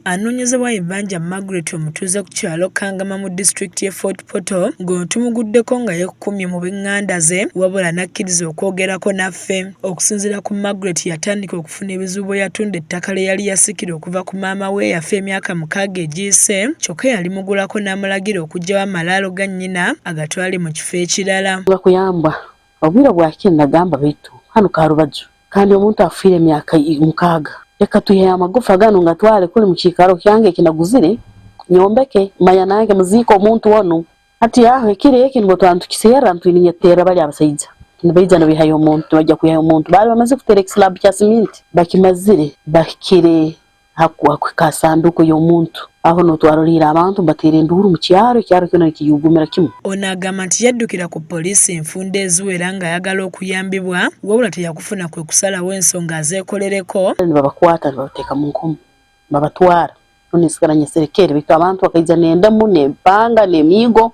Anoonyezebwa Ibanja Margaret omutuuze ku kyalo Kangama mu disitulikiti y'e Fort Portal ng'otumuguddeko nga yeekukumye mu b'enganda ze wabula n'akkiriza okwogerako naffe. Okusinziira ku Margaret yatandika okufuna ebizibu bwe yatunda ettaka lye yali yasikira okuva ku maama we yafa emyaka 6 egiyise, kyokka yalimugulako n'amulagira okuggyawo amalaalo ga nnyina agatwale mu kifo ekirala. Bakuyamba obwira bwaki nagamba baitu hano Karubaju kandi omuntu afiire emyaka 6 leka tuye amagufa gano ngatwale kuli mu kikaro kyange kinaguzire nyombeke maya nange muziko omuntu wano ati aho ekire ngo twantukisera ntwininyetera bali abasaija nibaija no bihayo omuntu bajja kuyayo omuntu bali bamaze kutereka slab kya cement bakimazire bakire hakwa kasanduku y'omuntu aho no twarolira abantu batera enduru mu kyaro kyona kiyugumira kimu. Ono agamba nti yaddukira ku poliisi enfunda eziwera nga ayagala okuyambibwa wabula teyakufuna kwe kusalawo ensonga azeekolereko. Babakwata babateeka mu nkomo babatwara onesigaranye serekere bika abantu bakaiza n'endamu n'empanga n'emigo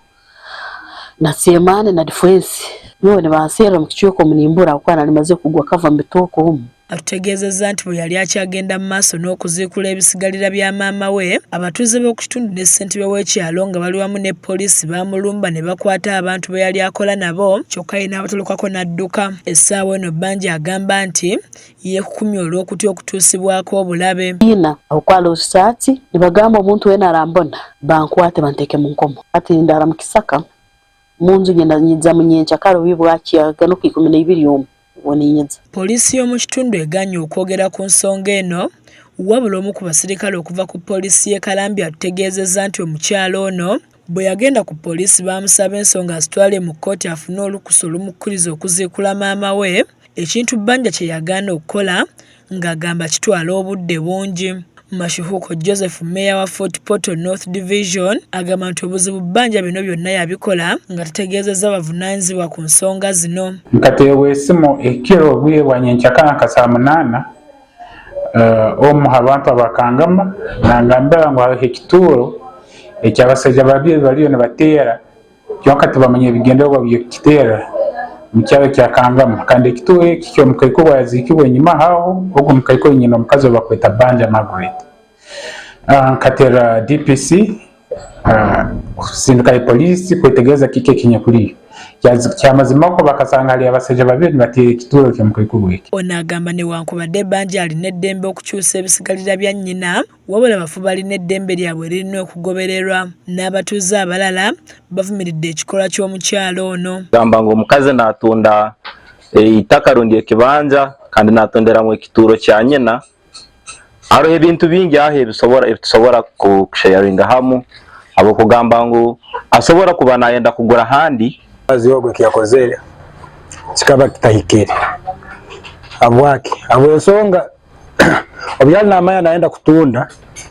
na siemane na defense none bansera mu kicyuko munimbura akwana limaze kugwa kava mbitoko humu. Atutegeezezza nti bwe yali akyagenda mu maaso n'okuziikula ebisigalira bya maama we, abatuuze b'okukitundu ne ssentebe w'ekyalo nga bali wamu ne poliisi baamulumba ne bakwata abantu be yali akola nabo, kyokka ye n'abatolokako n'adduka. Essaawa eno Banja agamba nti yeekukumye olw'okutya okutuusibwako obulabe. Ina okwala osaati ne bagamba omuntu wena arambona bankwate banteeke mu nkomo ati ndara mu kisaka munzu genda nyiza mu nyencha karo bibwaki agano ku 12 Poliisi y'omu kitundu eganye okwogera ku nsonga eno, wabula omu ku basirikale okuva ku poliisi y'e Kalambya atutegeezezza nti omukyalo ono bwe yagenda ku poliisi baamusaba ensonga azitwale mu kkooti afune olukusa olumukkiriza okuziikula maama we, ekintu Banja kye yagaana okukola ng'agamba kitwala obudde bungi. Mashuhuko Joseph Meya wa Fort Portal North Division agamba nti obuzibu Banja bino byonna yabikola nga tategeezezza bavunaanyizibwa ku nsonga zino. Nkateebwa esimu ekiro obwebwa nyenkyakana ka 8 omu abantu abakangama nangambira ngu hariho ekituuro eky'abasajja babiri baliyo nibateera kyonka tibamanya ebigendererwa by'okukiteera mu kyalo kya Kangama kandi ekituuro eki ky'omukaiko bwayaziikibwa enyuma haho ogwo omukaiko nyina omukazi we bakweta Banja Margaret. Nkatera DPC kusindika poliisi kwetegereza kiki ekinyakuli kyamazima ko bakasanga ali abasajja babiri nibateera ekituuro ky'omukaiko gwe. Ono agamba newankubadde Banja alina eddembe okukyusa ebisigalira bya nnyina wabula abafu balina eddembe lyabwe lirina okugobererwa. N'abatuuze abalala bavumiridde ekikolwa ky'omukyalo ono. Gamba ngo omukazi n'atunda itaka rundi ekibanja kandi n'atondera mu ekituuro kya nnyina hariho ebintu bingi aho ebisobora kusharinga hamu abo kugamba ngo asobora kuba nayenda kugura handi aziyogwe kyakozere kikaba kitahikere abwaki abo ensonga obyali n'amaya naenda kutunda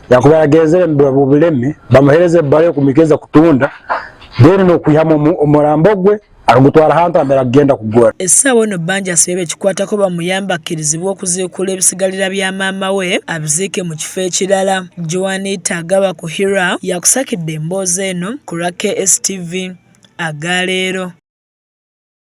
yakuba yagezere mu buleme bamuhereze bale kumikeza kutunda deni n'okuyama omurambo gwe arugutwara hantu ambera agenda kugora. Essaawa eno Banja asabye ekikwatako bamuyamba akkirizibwa okuziikula ebisigalira bya maama we abiziike mu kifo ekirala. Joanita agaba ku Hira yakusakidde emboozi eno ku lwa KSTV agaleero.